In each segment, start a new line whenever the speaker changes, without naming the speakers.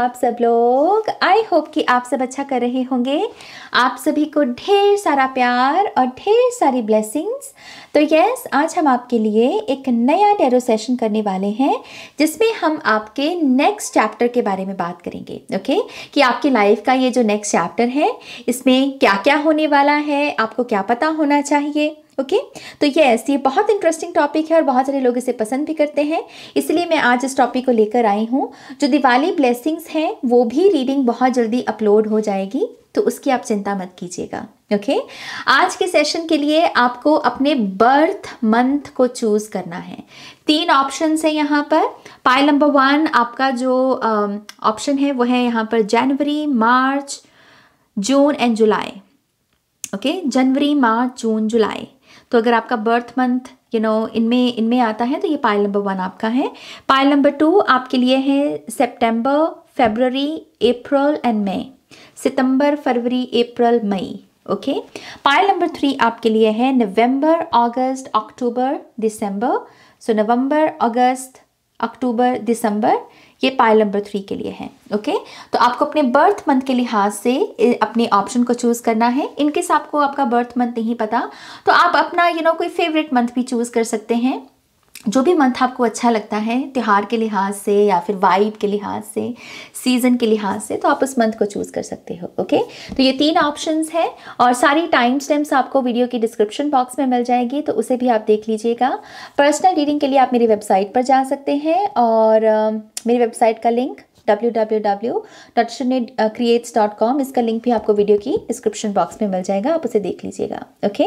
आप सब लोग? आई होप कि आप सब अच्छा कर रहे होंगे। आप सभी को ढेर सारा प्यार और ढेर सारी ब्लेसिंग्स। तो यस, आज हम आपके लिए एक नया टैरो सेशन करने वाले हैं जिसमें हम आपके नेक्स्ट चैप्टर के बारे में बात करेंगे। ओके, कि आपकी लाइफ का ये जो नेक्स्ट चैप्टर है इसमें क्या क्या होने वाला है, आपको क्या पता होना चाहिए। ओके, तो यस, ये बहुत इंटरेस्टिंग टॉपिक है और बहुत सारे लोग इसे पसंद भी करते हैं, इसलिए मैं आज इस टॉपिक को लेकर आई हूँ। जो दिवाली ब्लेसिंग्स हैं वो भी रीडिंग बहुत जल्दी अपलोड हो जाएगी, तो उसकी आप चिंता मत कीजिएगा। ओके, आज के सेशन के लिए आपको अपने बर्थ मंथ को चूज करना है। 3 ऑप्शन है यहाँ पर। पाइल नंबर 1 आपका जो ऑप्शन है वो है यहाँ पर जनवरी, मार्च, जून एंड जुलाई। ओके, जनवरी, मार्च, जून, जुलाई। तो अगर आपका बर्थ मंथ इनमें आता है तो ये पाइल नंबर 1 आपका है। पाइल नंबर 2 आपके लिए है सितंबर, फरवरी, अप्रैल एंड मई। सितंबर, फरवरी, अप्रैल, मई। ओके, पाइल नंबर 3 आपके लिए है नवंबर, अगस्त, अक्टूबर, दिसंबर। सो नवंबर, अगस्त, अक्टूबर, दिसंबर, ये पाइल नंबर 3 के लिए है। ओके, तो आपको अपने बर्थ मंथ के लिहाज से अपने ऑप्शन को चूज करना है। इनकेस आपको आपका बर्थ मंथ नहीं पता तो आप अपना कोई फेवरेट मंथ भी चूज कर सकते हैं। जो भी मंथ आपको अच्छा लगता है त्योहार के लिहाज से या फिर वाइब के लिहाज से, सीजन के लिहाज से, तो आप उस मंथ को चूज कर सकते हो। ओके, तो ये 3 ऑप्शंस हैं और सारी टाइम स्टैम्प्स आपको वीडियो की डिस्क्रिप्शन बॉक्स में मिल जाएगी, तो उसे भी आप देख लीजिएगा। पर्सनल रीडिंग के लिए आप मेरी वेबसाइट पर जा सकते हैं और मेरी वेबसाइट का लिंक www.sharnecreates.com, इसका लिंक भी आपको वीडियो की डिस्क्रिप्शन बॉक्स में मिल जाएगा, आप उसे देख लीजिएगा। ओके,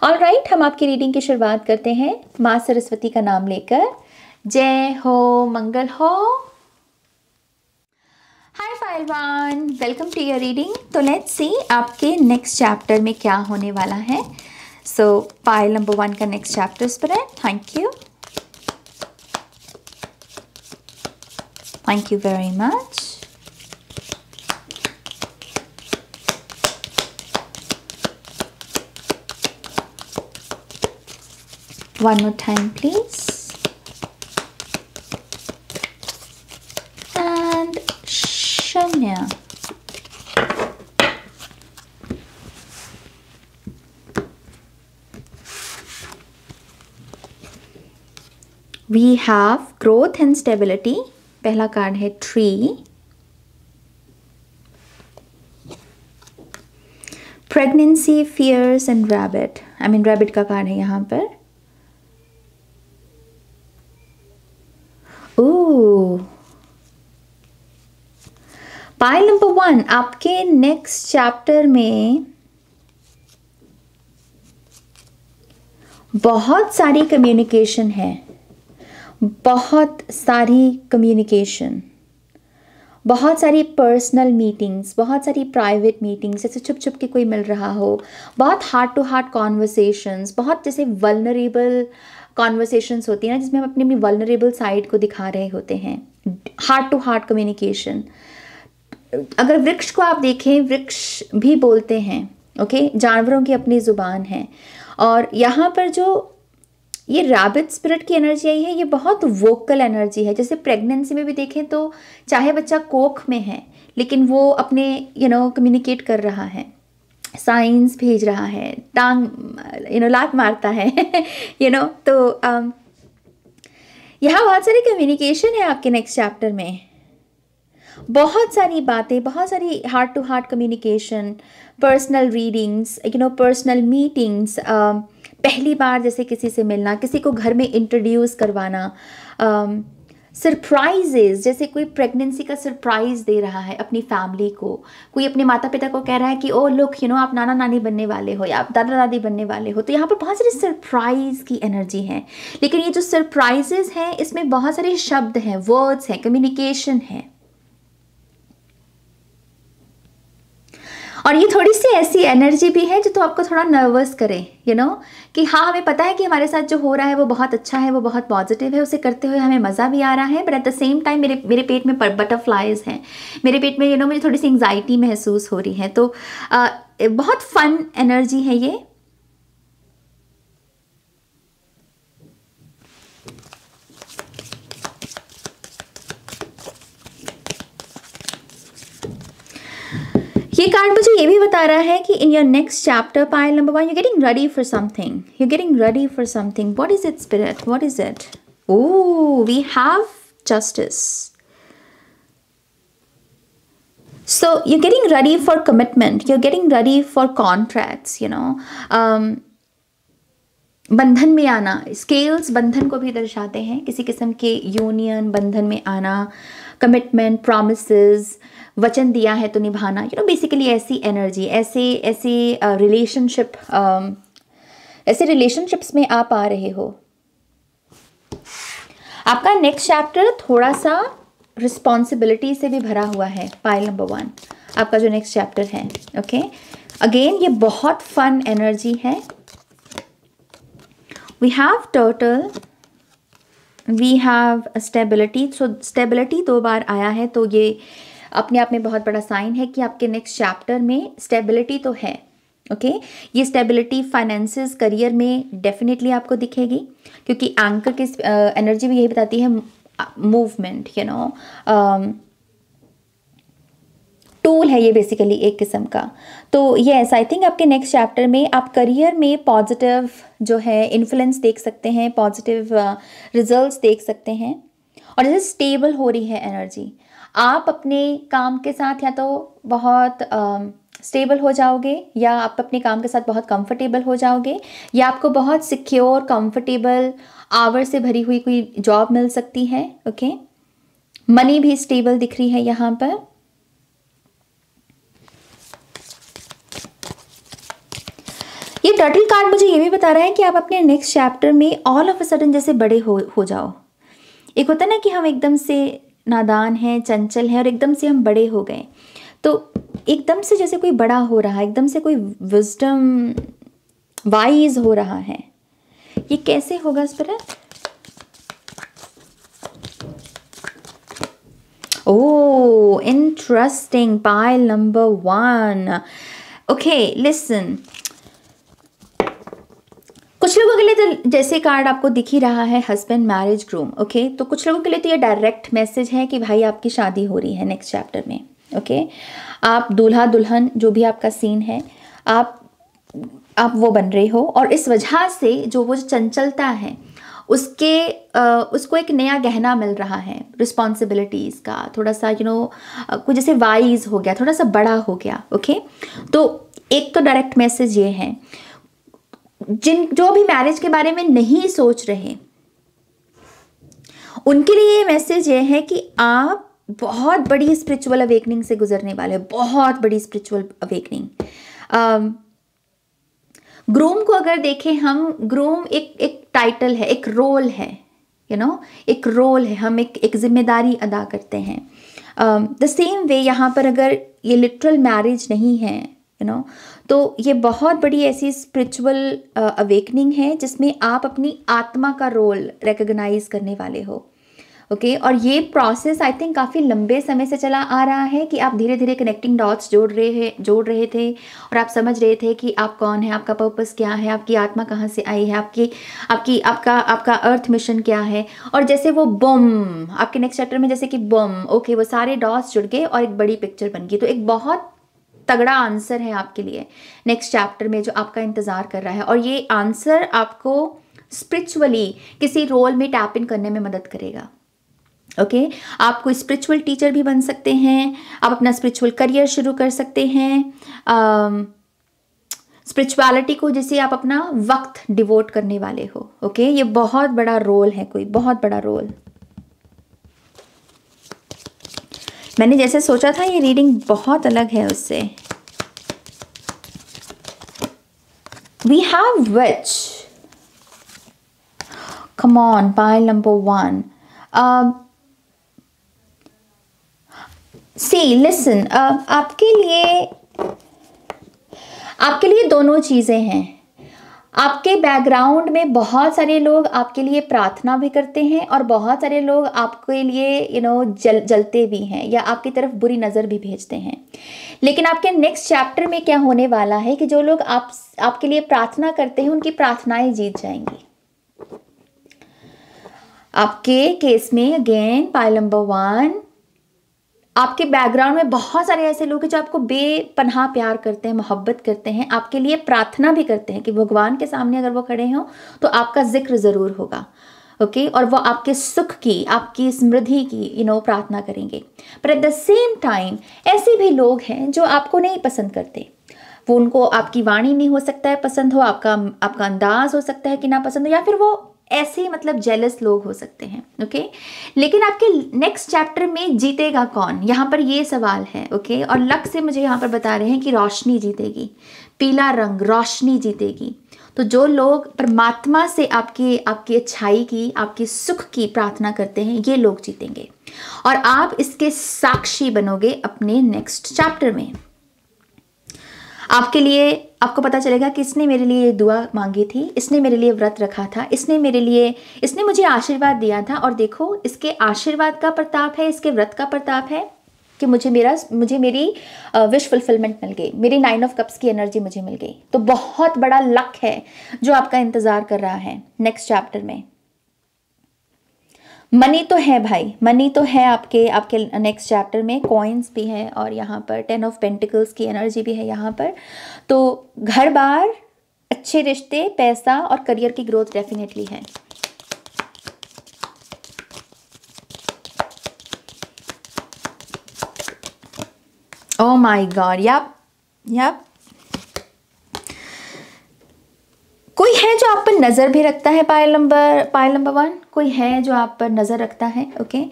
ऑलराइट, हम आपकी रीडिंग की शुरुआत करते हैं माँ सरस्वती का नाम लेकर। जय हो, मंगल हो। हाय फाइलवान, वेलकम टू योर रीडिंग। तो लेट्स सी आपके नेक्स्ट चैप्टर में क्या होने वाला है। सो पाइल नंबर 1 का नेक्स्ट चैप्टर पर है। Thank you, thank you very much. One more time please. And Shanya. We have growth and stability. पहला कार्ड है tree, pregnancy, fierce and rabbit. Rabbit का कार्ड है यहाँ पर। ओह, पाइल नंबर 1 आपके नेक्स्ट चैप्टर में बहुत सारी कम्युनिकेशन है, बहुत सारी कम्युनिकेशन, बहुत सारी पर्सनल मीटिंग्स, बहुत सारी प्राइवेट मीटिंग्स, जैसे छुप छुप के कोई मिल रहा हो, बहुत हार्ट टू हार्ट कॉन्वर्सेशंस, बहुत जैसे वल्नरेबल कॉन्वर्सेशंस होती हैं ना, जिसमें हम अपनी अपनी वल्नरेबल साइड को दिखा रहे होते हैं। Heart to heart communication. अगर वृक्ष को आप देखें, वृक्ष भी बोलते हैं। ओके, जानवरों की अपनी ज़ुबान है। और यहाँ पर जो ये रैबिट स्पिरिट की एनर्जी आई है, ये बहुत वोकल एनर्जी है। जैसे प्रेगनेंसी में भी देखें तो चाहे बच्चा कोख में है लेकिन वो अपने कम्युनिकेट कर रहा है, साइंस भेज रहा है, टांग लात मारता है तो यहाँ बहुत सारी कम्युनिकेशन है आपके नेक्स्ट चैप्टर में। बहुत सारी बातें, बहुत सारी heart to heart communication, personal readings, personal meetings, पहली बार जैसे किसी से मिलना, किसी को घर में इंट्रोड्यूस करवाना, सरप्राइजेज, जैसे कोई प्रेगनेंसी का सरप्राइज दे रहा है अपनी फैमिली को, कोई अपने माता पिता को कह रहा है कि ओ लुक आप नाना नानी बनने वाले हो या आप दादा दादी बनने वाले हो। तो यहाँ पर बहुत सारे सरप्राइज की एनर्जी है, लेकिन ये जो सरप्राइजेज हैं इसमें बहुत सारे शब्द हैं, वर्ड्स हैं, कम्युनिकेशन है। और ये थोड़ी सी ऐसी एनर्जी भी है जो तो आपको थोड़ा नर्वस करे, कि हाँ, हमें पता है कि हमारे साथ जो हो रहा है वो बहुत अच्छा है, वो बहुत पॉजिटिव है, उसे करते हुए हमें मज़ा भी आ रहा है, but at the same time मेरे पेट में बटरफ्लाइज हैं, मेरे पेट में मुझे थोड़ी सी एंग्जाइटी महसूस हो रही है। तो बहुत फन एनर्जी है ये। ये कार्ड मुझे ये भी बता रहा है कि in your next chapter pile number 1 you getting ready for something, you getting ready for something. What is it spirit, what is it? Oh, we have justice. So you're getting ready for commitment, you're getting ready for contracts, you know. बंधन में आना, scales बंधन को भी दर्शाते हैं, किसी किस्म के यूनियन बंधन में आना, कमिटमेंट, प्रॉमिसेस, वचन दिया है तो निभाना, यू नो, बेसिकली ऐसी एनर्जी, ऐसे रिलेशनशिप्स में आप आ रहे हो. आपका नेक्स्ट चैप्टर थोड़ा सा रिस्पॉन्सिबिलिटी से भी भरा हुआ है. पाइल नंबर 1 आपका जो नेक्स्ट चैप्टर है. ओके, अगेन ये बहुत फन एनर्जी है. We have turtle, we have stability. So stability 2 बार आया है, तो ये अपने आप में बहुत बड़ा साइन है कि आपके नेक्स्ट चैप्टर में स्टेबिलिटी तो है. ओके, ये स्टेबिलिटी फाइनेंसेस, करियर में डेफिनेटली आपको दिखेगी, क्योंकि एंकर की एनर्जी भी यही बताती है मूवमेंट, यू नो, टूल है ये बेसिकली एक किस्म का. तो यस, आई थिंक आपके नेक्स्ट चैप्टर में आप करियर में पॉजिटिव जो है इन्फ्लुएंस देख सकते हैं, पॉजिटिव रिजल्ट्स देख सकते हैं. और जैसे स्टेबल हो रही है एनर्जी, आप अपने काम के साथ या तो बहुत स्टेबल हो जाओगे, या आप अपने काम के साथ बहुत कंफर्टेबल हो जाओगे, या आपको बहुत सिक्योर, कंफर्टेबल, आवर से भरी हुई कोई जॉब मिल सकती है. ओके, मनी भी स्टेबल दिख रही है यहाँ पर. ये टर्टल कार्ड मुझे ये भी बता रहा है कि आप अपने नेक्स्ट चैप्टर में ऑल ऑफ अ सडन जैसे बड़े हो जाओ. एक होता है ना कि हम एकदम से नादान हैं, चंचल हैं, और एकदम से हम बड़े हो गए, तो एकदम से जैसे कोई बड़ा हो रहा है, एकदम से कोई विजडम, वाइज हो रहा है. ये कैसे होगा spirit? Oh, interesting. Pile number 1. Okay, listen, कुछ लोगों के लिए तो जैसे कार्ड आपको दिख ही रहा है, हस्बैंड, मैरिज, ग्रूम. ओके, तो कुछ लोगों के लिए तो ये डायरेक्ट मैसेज है कि भाई आपकी शादी हो रही है नेक्स्ट चैप्टर में. ओके, आप दूल्हा दुल्हन जो भी आपका सीन है, आप वो बन रहे हो, और इस वजह से जो वो चंचलता है उसको एक नया गहना मिल रहा है, रिस्पॉन्सिबिलिटीज़ का, थोड़ा सा यू नो कुछ जैसे वाइज हो गया, थोड़ा सा बड़ा हो गया. ओके, तो एक तो डायरेक्ट मैसेज ये है, जो भी मैरिज के बारे में नहीं सोच रहे उनके लिए ये मैसेज ये है कि आप बहुत बड़ी स्पिरिचुअल अवेकनिंग से गुजरने वाले, बहुत बड़ी स्पिरिचुअल अवेकनिंग. ग्रूम को अगर देखें हम, ग्रूम एक टाइटल है, एक रोल है, यू नो, एक रोल है, हम एक जिम्मेदारी अदा करते हैं. द सेम वे यहाँ पर अगर ये लिटरल मैरिज नहीं है, यू नो, तो ये बहुत बड़ी ऐसी स्पिरिचुअल अवेकनिंग है जिसमें आप अपनी आत्मा का रोल रिकॉग्नाइज करने वाले हो. ओके, और ये प्रोसेस आई थिंक काफ़ी लंबे समय से चला आ रहा है कि आप धीरे धीरे कनेक्टिंग डॉट्स जोड़ रहे थे, और आप समझ रहे थे कि आप कौन है, आपका पर्पस क्या है, आपकी आत्मा कहाँ से आई है, आपका अर्थ मिशन क्या है. और जैसे वो बम आपके नेक्स्ट चैप्टर में, जैसे कि बम, ओके, वो सारे डॉट्स जुड़ गए और एक बड़ी पिक्चर बन गई. तो एक बहुत तगड़ा आंसर है आपके लिए नेक्स्ट चैप्टर में जो आपका इंतज़ार कर रहा है, और ये आंसर आपको स्पिरिचुअली किसी रोल में टैप इन करने में मदद करेगा. ओके, आप कोई स्पिरिचुअल टीचर भी बन सकते हैं, आप अपना स्पिरिचुअल करियर शुरू कर सकते हैं. स्पिरिचुअलिटी को जैसे आप अपना वक्त डिवोट करने वाले हो. ओके, ये बहुत बड़ा रोल है, कोई बहुत बड़ा रोल. मैंने जैसे सोचा था ये रीडिंग बहुत अलग है उससे. We have witch, come on, pile number 1. See listen, आपके लिए दोनों चीज़ें हैं. आपके बैकग्राउंड में बहुत सारे लोग आपके लिए प्रार्थना भी करते हैं, और बहुत सारे लोग आपके लिए यू नो जलते भी हैं, या आपकी तरफ बुरी नज़र भी भेजते हैं. लेकिन आपके नेक्स्ट चैप्टर में क्या होने वाला है कि जो लोग आपके लिए प्रार्थना करते हैं उनकी प्रार्थनाएं जीत जाएंगी. आपके केस में अगेन पाइल नंबर 1, आपके बैकग्राउंड में बहुत सारे ऐसे लोग हैं जो आपको बेपनाह प्यार करते हैं, मोहब्बत करते हैं, आपके लिए प्रार्थना भी करते हैं कि भगवान के सामने अगर वो खड़े हों तो आपका जिक्र ज़रूर होगा, ओके और वो आपके सुख की, आपकी समृद्धि की प्रार्थना करेंगे। पर एट द सेम टाइम ऐसे भी लोग हैं जो आपको नहीं पसंद करते। वो उनको आपकी वाणी नहीं हो सकता है पसंद हो, आपका अंदाज हो सकता है कि ना पसंद हो, या फिर वो ऐसे मतलब जेलस लोग हो सकते हैं, ओके। लेकिन आपके नेक्स्ट चैप्टर में जीतेगा कौन, यहाँ पर ये सवाल है, ओके। और लक से मुझे यहाँ पर बता रहे हैं कि रोशनी जीतेगी, पीला रंग, रोशनी जीतेगी। तो जो लोग परमात्मा से आपकी अच्छाई की, आपकी सुख की प्रार्थना करते हैं, ये लोग जीतेंगे और आप इसके साक्षी बनोगे अपने नेक्स्ट चैप्टर में। आपके लिए आपको पता चलेगा कि इसने मेरे लिए दुआ मांगी थी, इसने मेरे लिए व्रत रखा था, इसने मुझे आशीर्वाद दिया था, और देखो इसके आशीर्वाद का प्रताप है, इसके व्रत का प्रताप है कि मुझे मेरी विश फुलफिलमेंट मिल गई, मेरी 9 ऑफ कप्स की एनर्जी मुझे मिल गई। तो बहुत बड़ा लक है जो आपका इंतजार कर रहा है नेक्स्ट चैप्टर में। मनी तो है भाई, मनी तो है आपके नेक्स्ट चैप्टर में, कॉइन्स भी हैं और यहाँ पर 10 ऑफ पेंटिकल्स की एनर्जी भी है यहाँ पर। तो घर बार, अच्छे रिश्ते, पैसा और करियर की ग्रोथ डेफिनेटली है। ओह माय गॉड, यप कोई है जो आप पर नज़र भी रखता है, पायल नंबर 1, कोई है जो आप पर नज़र रखता है, ओके।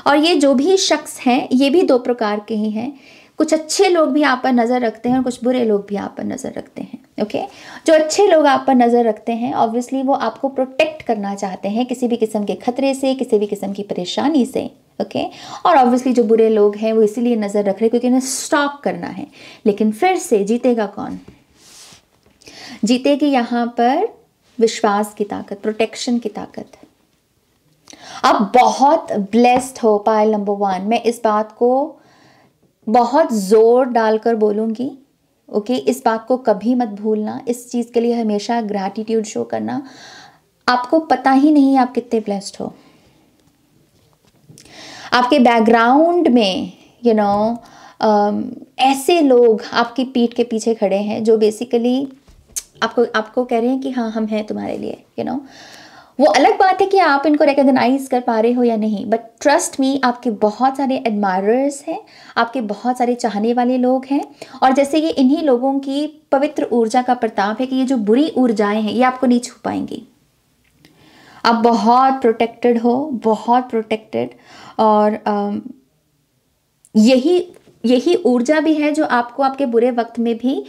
और ये जो भी शख्स हैं ये भी 2 प्रकार के ही हैं, कुछ अच्छे लोग भी आप पर नज़र रखते हैं और कुछ बुरे लोग भी आप पर नज़र रखते हैं, ओके। जो अच्छे लोग आप पर नज़र रखते हैं ऑब्वियसली वो आपको प्रोटेक्ट करना चाहते हैं किसी भी किस्म के खतरे से, किसी भी किस्म की परेशानी से, ओके। और ऑब्वियसली जो बुरे लोग हैं वो इसीलिए नज़र रख रहे हैं क्योंकि उन्हें स्टॉप करना है। लेकिन फिर से जीतेगा कौन? जीतेगी यहाँ पर विश्वास की ताकत, प्रोटेक्शन की ताकत। आप बहुत ब्लेस्ड हो पायल नंबर 1, मैं इस बात को बहुत जोर डालकर बोलूँगी, ओके। इस बात को कभी मत भूलना, इस चीज़ के लिए हमेशा ग्रैटिट्यूड शो करना। आपको पता ही नहीं आप कितने ब्लेस्ड हो। आपके बैकग्राउंड में ऐसे लोग आपकी पीठ के पीछे खड़े हैं जो बेसिकली आपको कह रहे हैं कि हाँ हम हैं तुम्हारे लिए, वो अलग बात है कि आप इनको रिकॉग्नाइज कर पा रहे हो या नहीं, बट ट्रस्ट मी आपके बहुत सारे एडमायरर्स हैं, आपके बहुत सारे चाहने वाले लोग हैं। और जैसे ये इन्हीं लोगों की पवित्र ऊर्जा का प्रताप है कि ये जो बुरी ऊर्जाएं हैं ये आपको नहीं छू पाएंगी। आप बहुत प्रोटेक्टेड हो, बहुत प्रोटेक्टेड। और यही ऊर्जा भी है जो आपको आपके बुरे वक्त में भी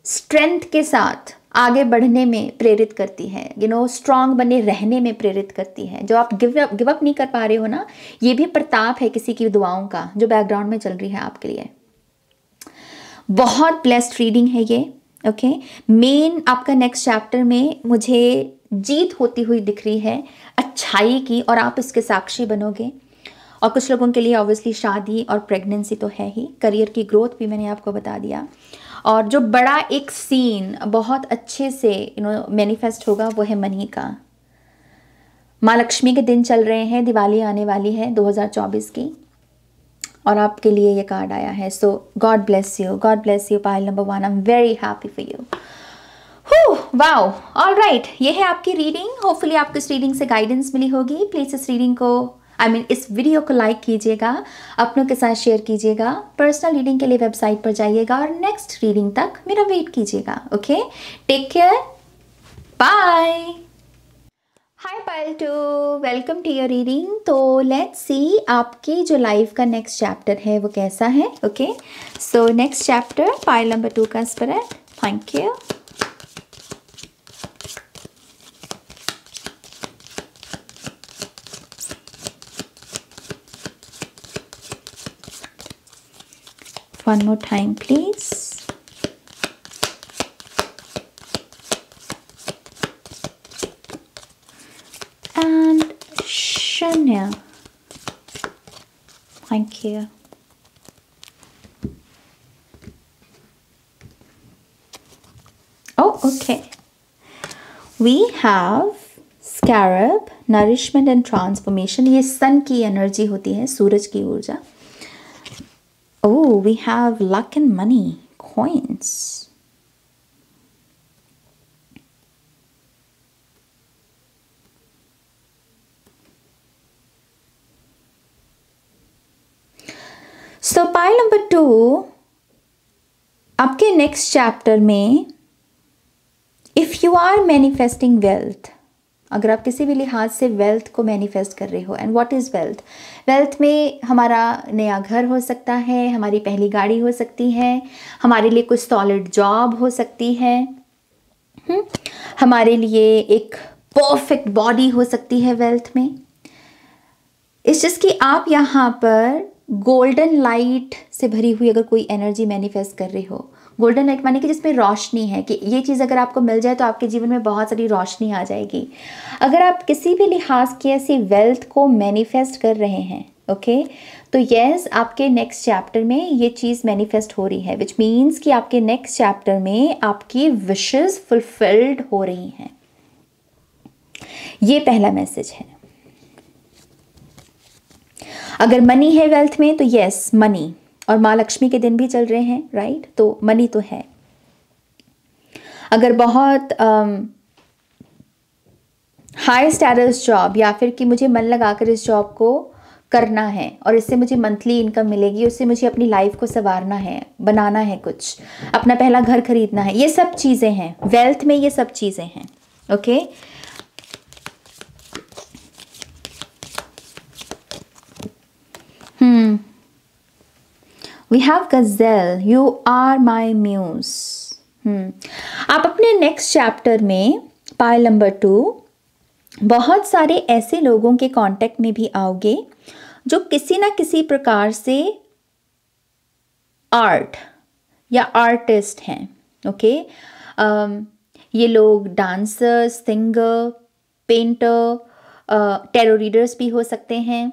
स्ट्रेंथ के साथ आगे बढ़ने में प्रेरित करती है, स्ट्रांग बने रहने में प्रेरित करती है। जो आप गिव अप नहीं कर पा रहे हो ना, ये भी प्रताप है किसी की दुआओं का जो बैकग्राउंड में चल रही है आपके लिए। बहुत ब्लेस्ड रीडिंग है ये, ओके। मेन आपका नेक्स्ट चैप्टर में मुझे जीत होती हुई दिख रही है अच्छाई की, और आप इसके साक्षी बनोगे। और कुछ लोगों के लिए ऑब्वियसली शादी और प्रेगनेंसी तो है ही, करियर की ग्रोथ भी मैंने आपको बता दिया। और जो बड़ा एक सीन बहुत अच्छे से मैनिफेस्ट होगा वो है मनी का। माँ लक्ष्मी के दिन चल रहे हैं, दिवाली आने वाली है 2024 की, और आपके लिए ये कार्ड आया है। So God bless you pile number 1, I am very happy for you. Wow, all right, ये है आपकी रीडिंग। होपफुली आपको इस रीडिंग से गाइडेंस मिली होगी। प्लीज़ इस रीडिंग को इस वीडियो को लाइक कीजिएगा, अपनों के साथ शेयर कीजिएगा, पर्सनल रीडिंग के लिए वेबसाइट पर जाइएगा और नेक्स्ट रीडिंग तक मेरा वेट कीजिएगा, okay. Take care, bye. Hi pile 2, welcome to your reading. तो लेट्स सी आपकी जो लाइफ का नेक्स्ट चैप्टर है वो कैसा है, okay. So next chapter pile number 2 का spirit, thank you. One more time, please. And Shania. Thank you. Oh, okay. We have Scarab, Nourishment and Transformation. ये सन की एनर्जी होती है, सूरज की ऊर्जा। we have luck and money, coins. So pile number 2, आपके next chapter में if you are manifesting wealth, अगर आप किसी भी लिहाज से वेल्थ को मैनिफेस्ट कर रहे हो, and what is wealth? Wealth में हमारा नया घर हो सकता है, हमारी पहली गाड़ी हो सकती है, हमारे लिए कुछ सॉलिड जॉब हो सकती है, हमारे लिए एक परफेक्ट बॉडी हो सकती है वेल्थ में। इट्स जस्ट कि आप यहाँ पर गोल्डन लाइट से भरी हुई अगर कोई एनर्जी मैनिफेस्ट कर रहे हो, गोल्डन लाइट माने कि जिसमें रोशनी है, कि ये चीज़ अगर आपको मिल जाए तो आपके जीवन में बहुत सारी रोशनी आ जाएगी। अगर आप किसी भी लिहाज की ऐसी वेल्थ को मैनिफेस्ट कर रहे हैं, ओके, तो यस, आपके नेक्स्ट चैप्टर में ये चीज़ मैनिफेस्ट हो रही है, विच मीन्स कि आपके नेक्स्ट चैप्टर में आपकी विशेस फुलफिल्ड हो रही हैं। ये पहला मैसेज है। अगर मनी है वेल्थ में तो यस, मनी, और माँ लक्ष्मी के दिन भी चल रहे हैं, राइट, तो मनी तो है। अगर बहुत हाई स्टेटस जॉब, या फिर कि मुझे मन लगाकर इस जॉब को करना है और इससे मुझे मंथली इनकम मिलेगी, उससे मुझे अपनी लाइफ को संवारना है, बनाना है, कुछ अपना पहला घर खरीदना है, ये सब चीज़ें हैं वेल्थ में, ये सब चीज़ें हैं, okay. We have Gazelle, you are my muse. आप अपने नेक्स्ट चैप्टर में पाइल नंबर 2 बहुत सारे ऐसे लोगों के कांटेक्ट में भी आओगे जो किसी ना किसी प्रकार से आर्ट या आर्टिस्ट हैं, ओके। ये लोग dancer, singer, painter, tarot readers भी हो सकते हैं,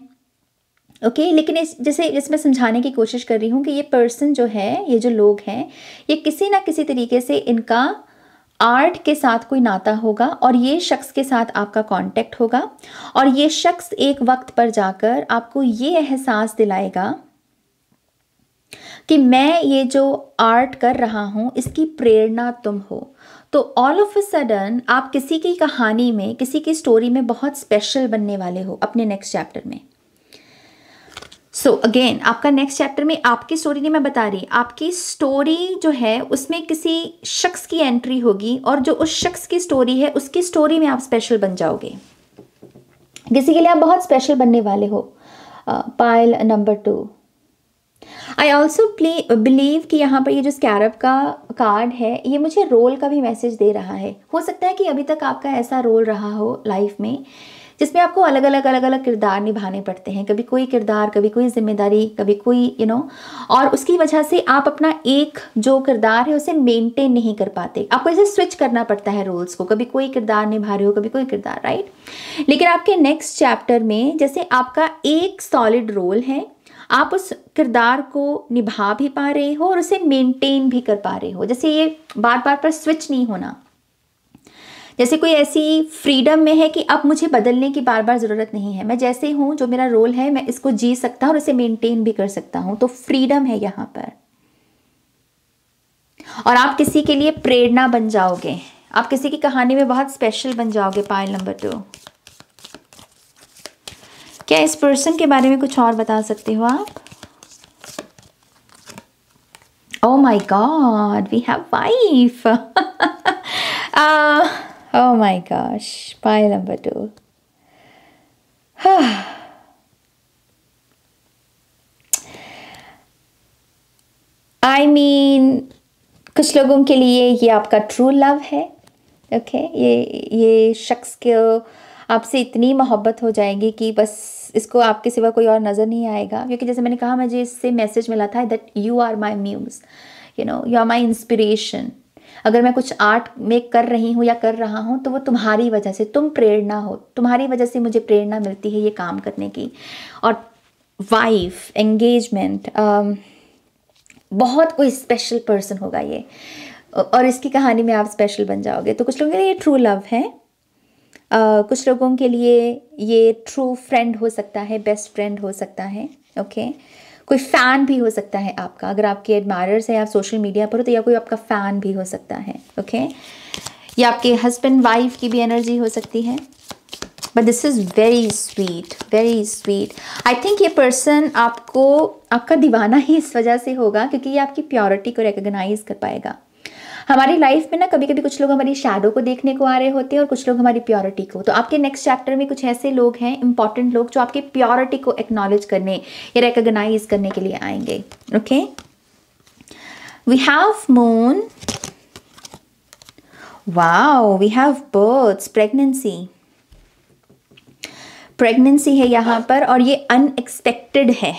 ओके। लेकिन जैसे इसमें समझाने की कोशिश कर रही हूँ कि ये पर्सन जो है, ये जो लोग हैं, ये किसी ना किसी तरीके से इनका आर्ट के साथ कोई नाता होगा और ये शख्स के साथ आपका कांटेक्ट होगा, और ये शख्स एक वक्त पर जाकर आपको ये एहसास दिलाएगा कि मैं ये जो आर्ट कर रहा हूँ इसकी प्रेरणा तुम हो। तो ऑल ऑफ अ सडन आप किसी की कहानी में, किसी की स्टोरी में बहुत स्पेशल बनने वाले हो अपने नेक्स्ट चैप्टर में। सो अगेन, आपका नेक्स्ट चैप्टर में आपकी स्टोरी नहीं मैं बता रही, आपकी स्टोरी जो है उसमें किसी शख्स की एंट्री होगी, और जो उस शख्स की स्टोरी है उसकी स्टोरी में आप स्पेशल बन जाओगे, किसी के लिए आप बहुत स्पेशल बनने वाले हो। Pile number 2, I also believe कि यहाँ पर ये जो स्कैरब का कार्ड है, ये मुझे रोल का भी मैसेज दे रहा है। हो सकता है कि अभी तक आपका ऐसा रोल रहा हो लाइफ में जिसमें आपको अलग अलग किरदार निभाने पड़ते हैं, कभी कोई किरदार, कभी कोई जिम्मेदारी, कभी कोई और उसकी वजह से आप अपना एक जो किरदार है उसे मेंटेन नहीं कर पाते, आपको इसे स्विच करना पड़ता है रोल्स को, कभी कोई किरदार निभा रहे हो, कभी कोई किरदार, राइट। लेकिन आपके नेक्स्ट चैप्टर में जैसे आपका एक सॉलिड रोल है, आप उस किरदार को निभा भी पा रहे हो और उसे मेंटेन भी कर पा रहे हो, जैसे ये बार बार पर स्विच नहीं होना, जैसे कोई ऐसी फ्रीडम में है कि अब मुझे बदलने की बार बार ज़रूरत नहीं है, मैं जैसे हूँ, जो मेरा रोल है मैं इसको जी सकता हूँ और इसे मेंटेन भी कर सकता हूँ, तो फ्रीडम है यहाँ पर। और आप किसी के लिए प्रेरणा बन जाओगे, आप किसी की कहानी में बहुत स्पेशल बन जाओगे। पाइल नंबर 2, क्या इस पर्सन के बारे में कुछ और बता सकते हो आप? Oh my God, we have wife. Oh my gosh, pile number 2. I mean, कुछ लोगों के लिए ये आपका ट्रू लव है, ओके। ये शख्स के आपसे इतनी मोहब्बत हो जाएगी कि बस इसको आपके सिवा कोई और नज़र नहीं आएगा, क्योंकि जैसे मैंने कहा, मुझे इससे मैसेज मिला था that you are my muse, you are my inspiration. अगर मैं कुछ आर्ट में कर रही हूँ या कर रहा हूँ तो वो तुम्हारी वजह से, तुम प्रेरणा हो, तुम्हारी वजह से मुझे प्रेरणा मिलती है ये काम करने की। और वाइफ, एंगेजमेंट, बहुत कोई स्पेशल पर्सन होगा ये, और इसकी कहानी में आप स्पेशल बन जाओगे। तो कुछ लोगों के लिए ये ट्रू लव है, कुछ लोगों के लिए ये ट्रू फ्रेंड हो सकता है, बेस्ट फ्रेंड हो सकता है, ओके। कोई फ़ैन भी हो सकता है आपका, अगर आपके एडमायरर्स है, आप सोशल मीडिया पर हो तो, या कोई आपका फ़ैन भी हो सकता है, ओके। या आपके हस्बैंड वाइफ की भी एनर्जी हो सकती है। But this is very sweet, very sweet. I think ये पर्सन आपको, आपका दीवाना ही इस वजह से होगा क्योंकि ये आपकी प्योरिटी को रिकॉग्नाइज कर पाएगा। हमारी लाइफ में ना कभी कभी कुछ लोग हमारी शैडो को देखने को आ रहे होते हैं और कुछ लोग हमारी प्योरिटी को। तो आपके नेक्स्ट चैप्टर में कुछ ऐसे लोग हैं, इंपॉर्टेंट लोग, जो आपकी प्योरिटी को एक्नॉलेज करने या रिकॉग्नाइज करने के लिए आएंगे, okay. We have moon, wow, we have birds, pregnancy, pregnancy है यहाँ पर, और ये अनएक्सपेक्टेड है।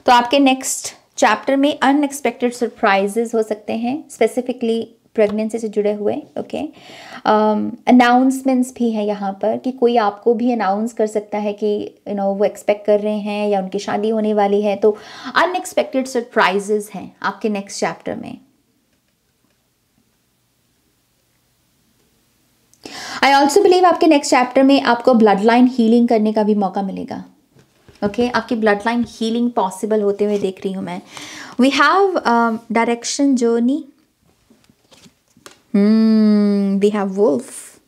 तो आपके नेक्स्ट चैप्टर में अनएक्सपेक्टेड सरप्राइजेस हो सकते हैं, स्पेसिफिकली प्रेगनेंसी से जुड़े हुए, ओके। अनाउंसमेंट्स भी है यहाँ पर कि कोई आपको भी अनाउंस कर सकता है कि वो एक्सपेक्ट कर रहे हैं या उनकी शादी होने वाली है। तो अनएक्सपेक्टेड सरप्राइजेस हैं आपके नेक्स्ट चैप्टर में। आई ऑल्सो बिलीव आपके नेक्स्ट चैप्टर में आपको ब्लड लाइन हीलिंग करने का भी मौका मिलेगा, ओके। आपकी ब्लड लाइन हीलिंग पॉसिबल होते हुए देख रही हूँ मैं। We have direction journey, we have wolf.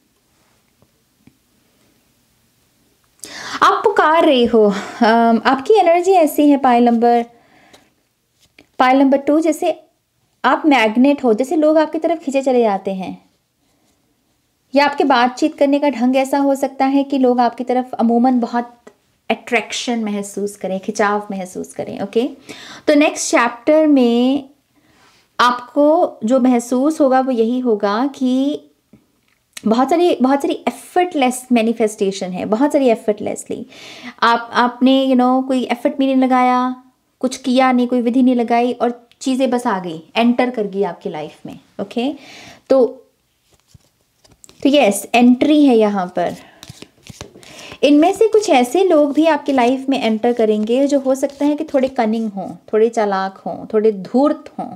आप पुकार रहे हो, आपकी एनर्जी ऐसी है पाइल नंबर 2, जैसे आप मैग्नेट हो, जैसे लोग आपकी तरफ खींचे चले जाते हैं, या आपके बातचीत करने का ढंग ऐसा हो सकता है कि लोग आपकी तरफ अमूमन बहुत अट्रैक्शन महसूस करें, खिंचाव महसूस करें, ओके। तो नेक्स्ट चैप्टर में आपको जो महसूस होगा वो यही होगा कि बहुत सारी एफर्टलेस मैनिफेस्टेशन है, बहुत सारी एफर्टलेसली आपने कोई एफर्ट भी नहीं लगाया, कुछ किया नहीं, कोई विधि नहीं लगाई और चीज़ें बस आ गई, एंटर कर गई आपकी लाइफ में, ओके। तो यस, एंट्री है यहाँ पर। इनमें से कुछ ऐसे लोग भी आपकी लाइफ में एंटर करेंगे जो हो सकता है कि थोड़े कनिंग हों, थोड़े चालाक हों, थोड़े धूर्त हों,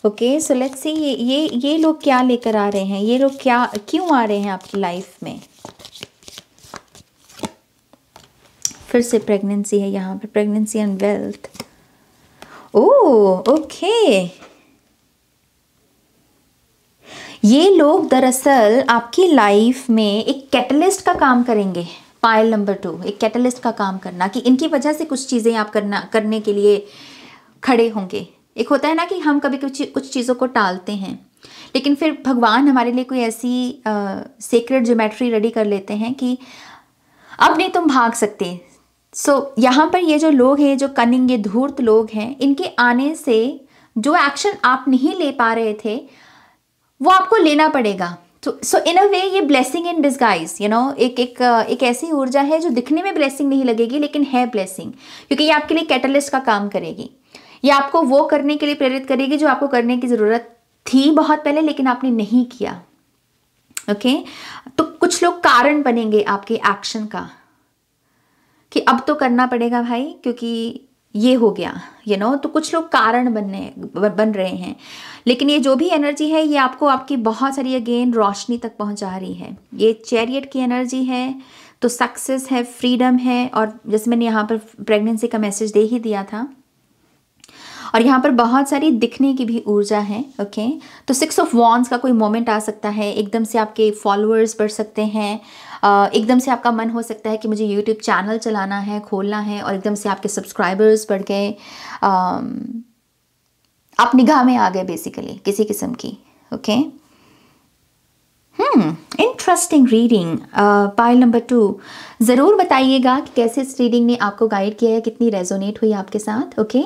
ओके। सो लेट्स सी ये लोग क्या लेकर आ रहे हैं, ये लोग क्यों आ रहे हैं आपकी लाइफ में। फिर से प्रेगनेंसी है यहाँ पे, pregnancy and wealth. Oh, okay. ये लोग दरअसल आपकी लाइफ में एक कैटलिस्ट का काम करेंगे। पाइल नंबर 2, एक कैटलिस्ट का काम करना, कि इनकी वजह से कुछ चीज़ें आप करने के लिए खड़े होंगे। एक होता है ना कि हम कभी कुछ चीज़ों को टालते हैं, लेकिन फिर भगवान हमारे लिए कोई ऐसी सीक्रेट ज्योमेट्री रेडी कर लेते हैं कि अब नहीं तुम भाग सकते। सो यहाँ पर ये जो लोग हैं, जो कनिंग, ये धूर्त लोग हैं, इनके आने से जो एक्शन आप नहीं ले पा रहे थे वो आपको लेना पड़ेगा। सो इन अ वे ये ब्लेसिंग इन डिस्गाइज, एक ऐसी ऊर्जा है जो दिखने में ब्लेसिंग नहीं लगेगी लेकिन है ब्लेसिंग, क्योंकि ये आपके लिए कैटलिस्ट का काम करेगी। ये आपको वो करने के लिए प्रेरित करेगी जो आपको करने की ज़रूरत थी बहुत पहले लेकिन आपने नहीं किया, ओके। तो कुछ लोग कारण बनेंगे आपके एक्शन का कि अब तो करना पड़ेगा भाई, क्योंकि ये हो गया, तो कुछ लोग कारण बन रहे हैं। लेकिन ये जो भी एनर्जी है ये आपको आपकी बहुत सारी अगेन रोशनी तक पहुंचा रही है। ये चैरियट की एनर्जी है, तो सक्सेस है, फ्रीडम है, और जैसे मैंने यहाँ पर प्रेगनेंसी का मैसेज दे ही दिया था, और यहाँ पर बहुत सारी दिखने की भी ऊर्जा है, ओके। तो 6 ऑफ वॉन्ड्स का कोई मोमेंट आ सकता है, एकदम से आपके फॉलोअर्स बढ़ सकते हैं, एकदम से आपका मन हो सकता है कि मुझे यूट्यूब चैनल चलाना है, खोलना है, और एकदम से आपके सब्सक्राइबर्स बढ़ गए, आप निगाह में आ गए बेसिकली किसी किस्म की, okay. Interesting reading. Pile number 2, ज़रूर बताइएगा कि कैसे इस रीडिंग ने आपको गाइड किया है, कितनी रेजोनेट हुई आपके साथ, ओके।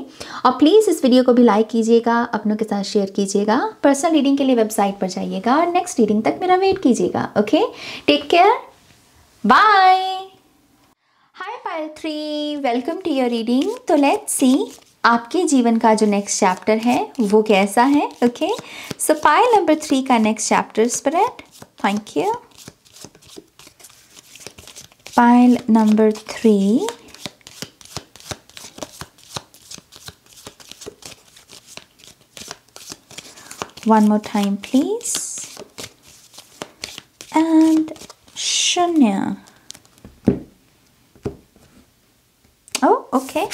और प्लीज़ इस वीडियो को भी लाइक कीजिएगा, अपनों के साथ शेयर कीजिएगा, पर्सनल रीडिंग के लिए वेबसाइट पर जाइएगा, और नेक्स्ट रीडिंग तक मेरा वेट कीजिएगा, okay. Take care, bye. Hi pile 3, welcome to your reading. तो लेट्स सी आपके जीवन का जो नेक्स्ट चैप्टर है वो कैसा है, ओके। सो पाइल नंबर 3 का next chapter spread, thank you. Pile number 3, one more time please, and शून्य। Oh, okay.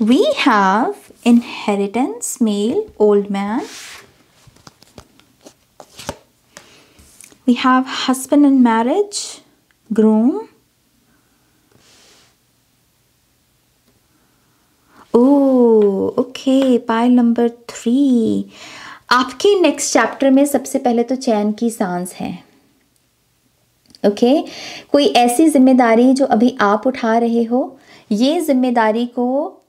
We have inheritance, male, old man. We have husband and marriage, groom. Oh, okay, pile number 3। आपके next chapter में सबसे पहले तो चैन की सांस है। Okay, कोई ऐसी जिम्मेदारी जो अभी आप उठा रहे हो, ये जिम्मेदारी को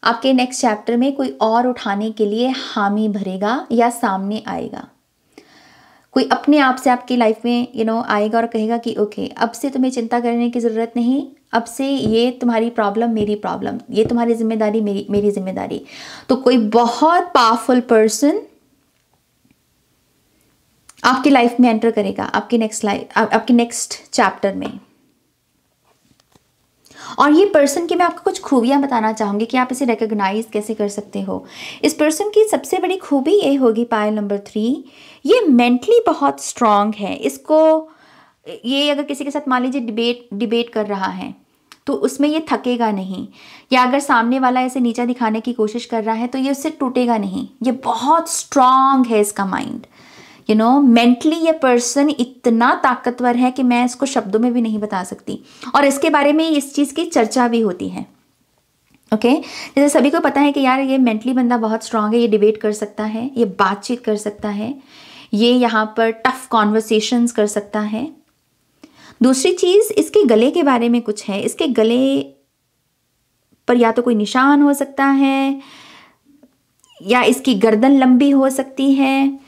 आपके नेक्स्ट चैप्टर में कोई और उठाने के लिए हामी भरेगा या सामने आएगा। कोई अपने आप से आपकी लाइफ में आएगा और कहेगा कि ओके, अब से तुम्हें चिंता करने की ज़रूरत नहीं, अब से ये तुम्हारी प्रॉब्लम मेरी प्रॉब्लम, ये तुम्हारी जिम्मेदारी मेरी जिम्मेदारी। तो कोई बहुत पावरफुल पर्सन आपकी लाइफ में एंटर करेगा, आपकी नेक्स्ट चैप्टर में। और ये पर्सन की मैं आपको कुछ खूबियां बताना चाहूँगी कि आप इसे रिकॉग्नाइज कैसे कर सकते हो। इस पर्सन की सबसे बड़ी खूबी ये होगी, पाइल नंबर 3, ये मेंटली बहुत स्ट्रांग है। इसको ये अगर किसी के साथ मान लीजिए डिबेट कर रहा है तो उसमें ये थकेगा नहीं, या अगर सामने वाला ऐसे नीचा दिखाने की कोशिश कर रहा है तो ये उससे टूटेगा नहीं। ये बहुत स्ट्रांग है इसका माइंड। मेंटली ये पर्सन इतना ताकतवर है कि मैं इसको शब्दों में भी नहीं बता सकती। और इसके बारे में इस चीज़ की चर्चा भी होती है। ओके, जैसे सभी को पता है कि यार ये मेंटली बंदा बहुत स्ट्रांग है, ये डिबेट कर सकता है, ये बातचीत कर सकता है, ये यहाँ पर टफ कॉन्वर्सेशंस कर सकता है। दूसरी चीज़, इसके गले के बारे में कुछ है। इसके गले पर या तो कोई निशान हो सकता है, या इसकी गर्दन लंबी हो सकती है,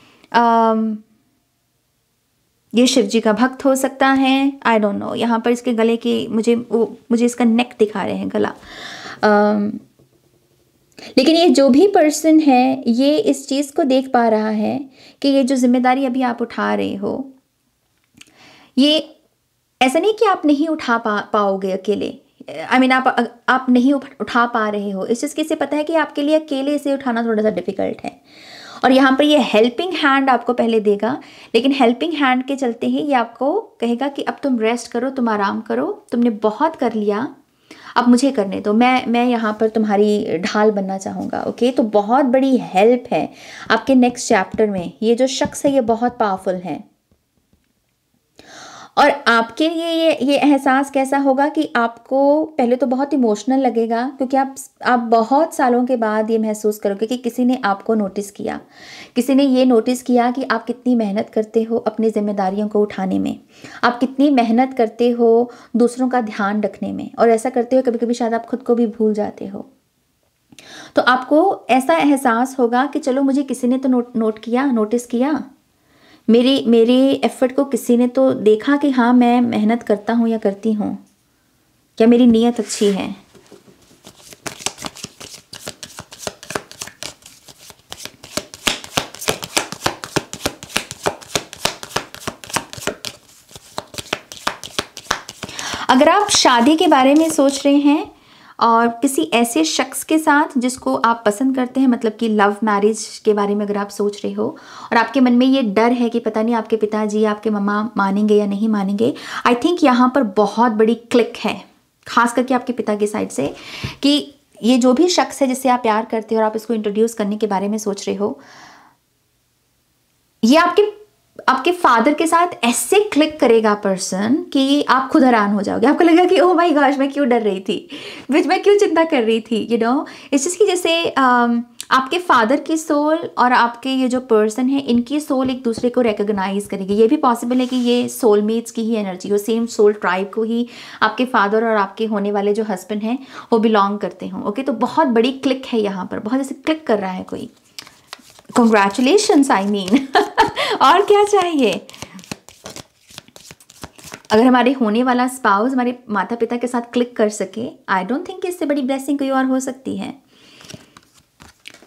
ये शिव जी का भक्त हो सकता है, आई डोंट नो। यहाँ पर इसके गले की मुझे इसका नेक दिखा रहे हैं, गला। लेकिन ये जो भी पर्सन है, ये इस चीज़ को देख पा रहा है कि ये जो जिम्मेदारी अभी आप उठा रहे हो, ये ऐसा नहीं कि आप नहीं उठा पाओगे अकेले। आई मीन आप नहीं उठा पा रहे हो। इस चीज़ की से पता है कि आपके लिए अकेले इसे उठाना थोड़ा सा डिफिकल्ट है। और यहाँ पर ये हेल्पिंग हैंड आपको पहले देगा, लेकिन हेल्पिंग हैंड के चलते ही ये आपको कहेगा कि अब तुम रेस्ट करो, तुम आराम करो, तुमने बहुत कर लिया, अब मुझे करने दो, मैं यहाँ पर तुम्हारी ढाल बनना चाहूँगा। ओके, तो बहुत बड़ी हेल्प है आपके नेक्स्ट चैप्टर में। ये जो शख्स है ये बहुत पावरफुल है। और आपके लिए ये एहसास कैसा होगा कि आपको पहले तो बहुत इमोशनल लगेगा, क्योंकि आप बहुत सालों के बाद ये महसूस करोगे कि किसी ने आपको नोटिस किया, किसी ने ये नोटिस किया कि आप कितनी मेहनत करते हो अपनी जिम्मेदारियों को उठाने में, आप कितनी मेहनत करते हो दूसरों का ध्यान रखने में, और ऐसा करते हुए कभी कभी शायद आप खुद को भी भूल जाते हो। तो आपको ऐसा एहसास होगा कि चलो मुझे किसी ने तो नोटिस किया, मेरे एफर्ट को किसी ने तो देखा कि हाँ मैं मेहनत करता हूँ या करती हूँ, क्या मेरी नीयत अच्छी है। अगर आप शादी के बारे में सोच रहे हैं और किसी ऐसे शख्स के साथ जिसको आप पसंद करते हैं, मतलब कि लव मैरिज के बारे में अगर आप सोच रहे हो और आपके मन में ये डर है कि पता नहीं आपके पिताजी, आपके मम्मा मानेंगे या नहीं मानेंगे, आई थिंक यहाँ पर बहुत बड़ी क्लिक है, खास करके आपके पिता की साइड से, कि ये जो भी शख्स है जिससे आप प्यार करते हो और आप इसको इंट्रोड्यूस करने के बारे में सोच रहे हो, ये आपके फादर के साथ ऐसे क्लिक करेगा पर्सन कि आप खुद हैरान हो जाओगे। आपको लगेगा कि ओह माय गॉश, मैं क्यों डर रही थी, मैं क्यों चिंता कर रही थी। इस चीज़ की जैसे आपके फादर की सोल और आपके ये जो पर्सन है, इनकी सोल एक दूसरे को रिकॉग्नाइज करेगी। ये भी पॉसिबल है कि ये सोलमेट्स की ही एनर्जी हो, सेम सोल ट्राइब को ही आपके फादर और आपके होने वाले जो हस्बैंड हैं वो बिलोंग करते हों। ओके, तो बहुत बड़ी क्लिक है यहाँ पर, बहुत जैसे क्लिक कर रहा है कोई। Congratulations, I mean और क्या चाहिए। अगर हमारे होने वाला स्पाउस हमारे माता पिता के साथ क्लिक कर सके, आई डोंट थिंक इससे बड़ी ब्लेसिंग कोई और हो सकती है।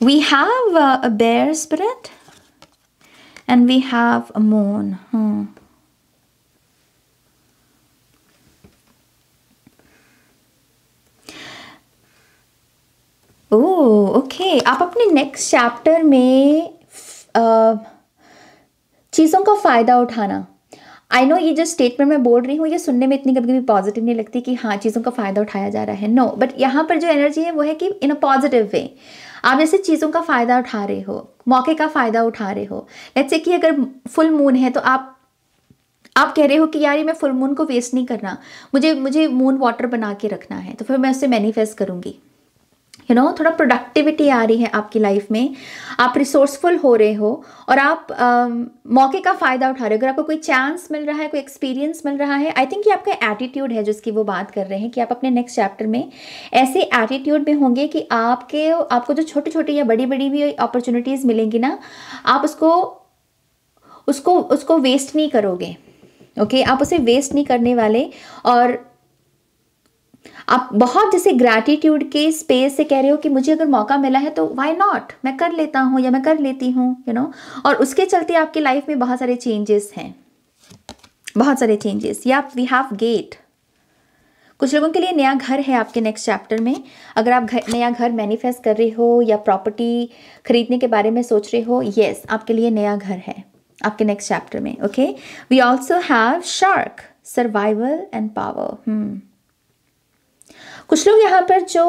We have a bear spirit and we have a moon. Okay, आप अपने नेक्स्ट चैप्टर में चीज़ों का फ़ायदा उठाना, आई नो ये जो स्टेटमेंट मैं बोल रही हूँ ये सुनने में इतनी कभी कभी पॉजिटिव नहीं लगती कि हाँ चीज़ों का फ़ायदा उठाया जा रहा है, नो, बट यहाँ पर जो एनर्जी है वो है कि इन अ पॉजिटिव वे आप जैसे चीज़ों का फ़ायदा उठा रहे हो, मौके का फ़ायदा उठा रहे हो। लेट्स से कि अगर फुल मून है तो आप कह रहे हो कि यार ये मैं फुल मून को वेस्ट नहीं करना, मुझे मुझे मून वाटर बना के रखना है, तो फिर मैं उससे मैनिफेस्ट करूँगी। थोड़ा प्रोडक्टिविटी आ रही है आपकी लाइफ में, आप रिसोर्सफुल हो रहे हो और आप मौके का फ़ायदा उठा रहे हो। अगर आपको कोई चांस मिल रहा है, कोई एक्सपीरियंस मिल रहा है, आई थिंक ये आपका एटीट्यूड है जिसकी वो बात कर रहे हैं कि आप अपने नेक्स्ट चैप्टर में ऐसे एटीट्यूड में होंगे कि आपको जो छोटी छोटी या बड़ी बड़ी भी अपॉर्चुनिटीज़ मिलेंगी ना, आप उसको वेस्ट नहीं करोगे। ओके, आप उसे वेस्ट नहीं करने वाले और आप बहुत जैसे ग्रैटिट्यूड के स्पेस से कह रहे हो कि मुझे अगर मौका मिला है तो व्हाई नॉट, मैं कर लेता हूँ या मैं कर लेती हूँ। और उसके चलते आपकी लाइफ में बहुत सारे चेंजेस हैं, बहुत सारे चेंजेस। या वी हैव गेट, कुछ लोगों के लिए नया घर है आपके नेक्स्ट चैप्टर में। अगर आप नया घर मैनिफेस्ट कर रहे हो या प्रॉपर्टी खरीदने के बारे में सोच रहे हो, येस आपके लिए नया घर है आपके नेक्स्ट चैप्टर में। Okay, we also have shark, survival and power. कुछ लोग यहाँ पर जो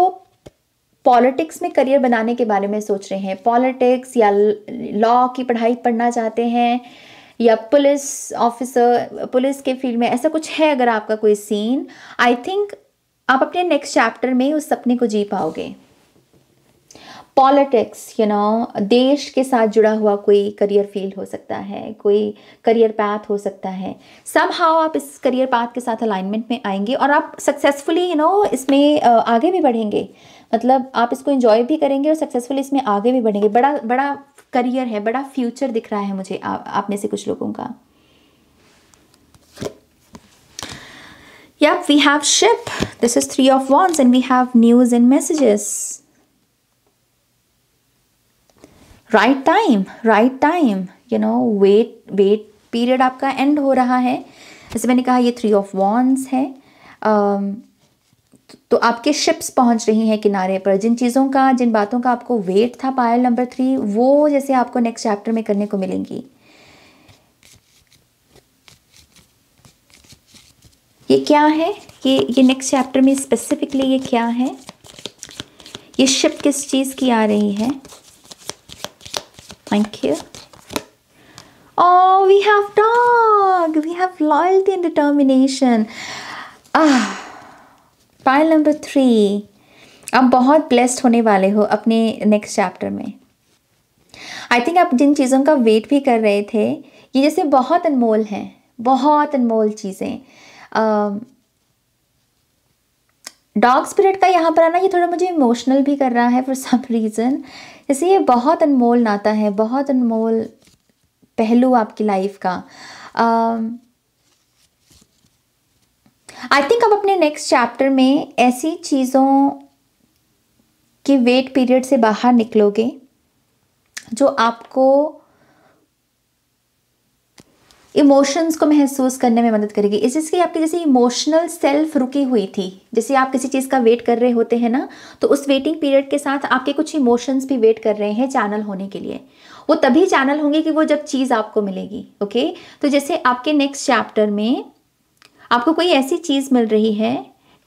पॉलिटिक्स में करियर बनाने के बारे में सोच रहे हैं, पॉलिटिक्स या लॉ की पढ़ाई पढ़ना चाहते हैं या पुलिस ऑफिसर, पुलिस के फील्ड में ऐसा कुछ है अगर आपका कोई सीन, आई थिंक आप अपने नेक्स्ट चैप्टर में उस सपने को जी पाओगे। पॉलिटिक्स देश के साथ जुड़ा हुआ कोई करियर फील्ड हो सकता है, कोई करियर पाथ हो सकता है। समहाउ आप इस करियर पाथ के साथ अलाइनमेंट में आएंगे और आप सक्सेसफुली इसमें आगे भी बढ़ेंगे। मतलब आप इसको एंजॉय भी करेंगे और सक्सेसफुली इसमें आगे भी बढ़ेंगे। बड़ा बड़ा करियर है, बड़ा फ्यूचर दिख रहा है मुझे आप में से कुछ लोगों का। Yeah, we have ship. This is 3 of Wands and we have news and messages. Right time, wait period आपका एंड हो रहा है। जैसे मैंने कहा ये 3 of Wands है। तो आपके शिप्स पहुंच रही हैं किनारे पर। जिन बातों का आपको वेट था पायल नंबर 3, वो जैसे आपको नेक्स्ट चैप्टर में करने को मिलेंगी। ये क्या है, ये नेक्स्ट चैप्टर में स्पेसिफिकली ये क्या है, ये शिप किस चीज़ की आ रही है। Thank you. Oh, we have dog. We have loyalty and determination. Pile number 3. आप बहुत ब्लेस्ड होने वाले हो अपने नेक्स्ट चैप्टर में। आई थिंक आप जिन चीज़ों का वेट भी कर रहे थे, ये जैसे बहुत अनमोल हैं, बहुत अनमोल चीज़ें। डॉग स्पिरिट का यहाँ पर आना ये थोड़ा मुझे इमोशनल भी कर रहा है फॉर सम रीज़न। जैसे ये बहुत अनमोल नाता है, बहुत अनमोल पहलू आपकी लाइफ का। आई थिंक आप अपने नेक्स्ट चैप्टर में ऐसी चीज़ों के वेट पीरियड से बाहर निकलोगे जो आपको इमोशंस को महसूस करने में मदद करेगी। इस चीज़ की आपकी जैसे इमोशनल सेल्फ रुकी हुई थी। जैसे आप किसी चीज़ का वेट कर रहे होते हैं ना, तो उस वेटिंग पीरियड के साथ आपके कुछ इमोशंस भी वेट कर रहे हैं चैनल होने के लिए। वो तभी चैनल होंगे कि वो जब चीज़ आपको मिलेगी। ओके, तो जैसे आपके नेक्स्ट चैप्टर में आपको कोई ऐसी चीज़ मिल रही है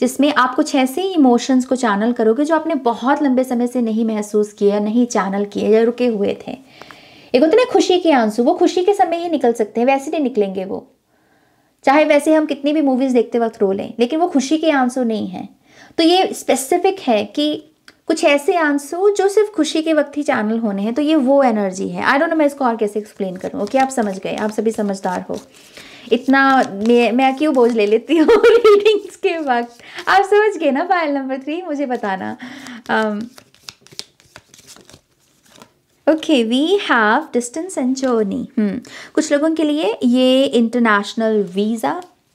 जिसमें आप कुछ ऐसे इमोशंस को चैनल करोगे जो आपने बहुत लंबे समय से नहीं महसूस किया, नहीं चैनल किए या रुके हुए थे। एक होते ना खुशी के आंसू, वो खुशी के समय ही निकल सकते हैं, वैसे नहीं निकलेंगे वो। चाहे वैसे हम कितनी भी मूवीज़ देखते वक्त रो लें, लेकिन वो खुशी के आंसू नहीं हैं। तो ये स्पेसिफिक है कि कुछ ऐसे आंसू जो सिर्फ खुशी के वक्त ही चैनल होने हैं। तो ये वो एनर्जी है। आई डोंट नो मैं इसको और कैसे एक्सप्लेन करूँ। ओके, आप समझ गए, आप सभी समझदार हो। इतना मैं क्यों बोझ ले लेती हूँ रीडिंग्स के वक्त। आप समझ गए ना फाइल नंबर 3, मुझे बताना। Okay, we have distance and journey. कुछ लोगों के लिए ये इंटरनेशनल वीज़ा।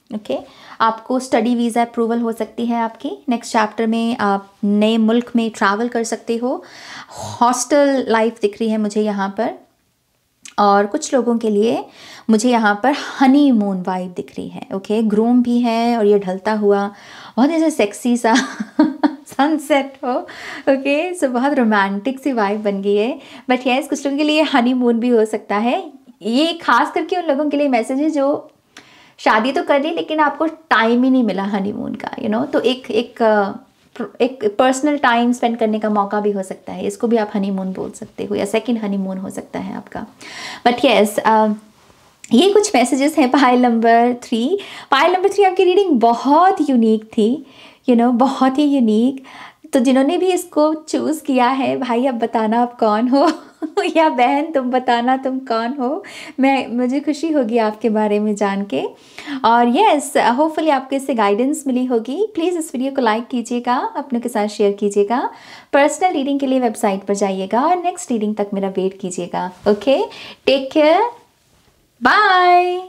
ओके, आपको स्टडी वीज़ा अप्रूवल हो सकती है आपकी नेक्स्ट चैप्टर में। आप नए मुल्क में ट्रैवल कर सकते हो। हॉस्टल लाइफ दिख रही है मुझे यहाँ पर। और कुछ लोगों के लिए मुझे यहाँ पर हनी मून वाइब दिख रही है। ओके, ग्रूम भी है और ये ढलता हुआ बहुत ऐसे सेक्सी सा सनसेट हो। ओके, सो बहुत रोमांटिक सी वाइब बन गई है। बट यस, कुछ लोगों के लिए हनी मून भी हो सकता है। ये खास करके उन लोगों के लिए मैसेज है जो शादी तो कर ली लेकिन आपको टाइम ही नहीं मिला हनीमून का, तो एक एक एक पर्सनल टाइम स्पेंड करने का मौका भी हो सकता है, इसको भी आप हनीमून बोल सकते हो, या सेकंड हनीमून हो सकता है आपका। बट यस, ये कुछ मैसेजेस हैं पाइल नंबर 3। पाइल नंबर 3 आपकी रीडिंग बहुत यूनिक थी, बहुत ही यूनिक। तो जिन्होंने भी इसको चूज़ किया है, भाई अब बताना आप कौन हो या बहन तुम बताना तुम कौन हो। मुझे खुशी होगी आपके बारे में जान के। और यस, होपफुली आपको इससे गाइडेंस मिली होगी। प्लीज़ इस वीडियो को लाइक कीजिएगा, अपनों के साथ शेयर कीजिएगा। पर्सनल रीडिंग के लिए वेबसाइट पर जाइएगा और नेक्स्ट रीडिंग तक मेरा वेट कीजिएगा। Okay, take care, bye.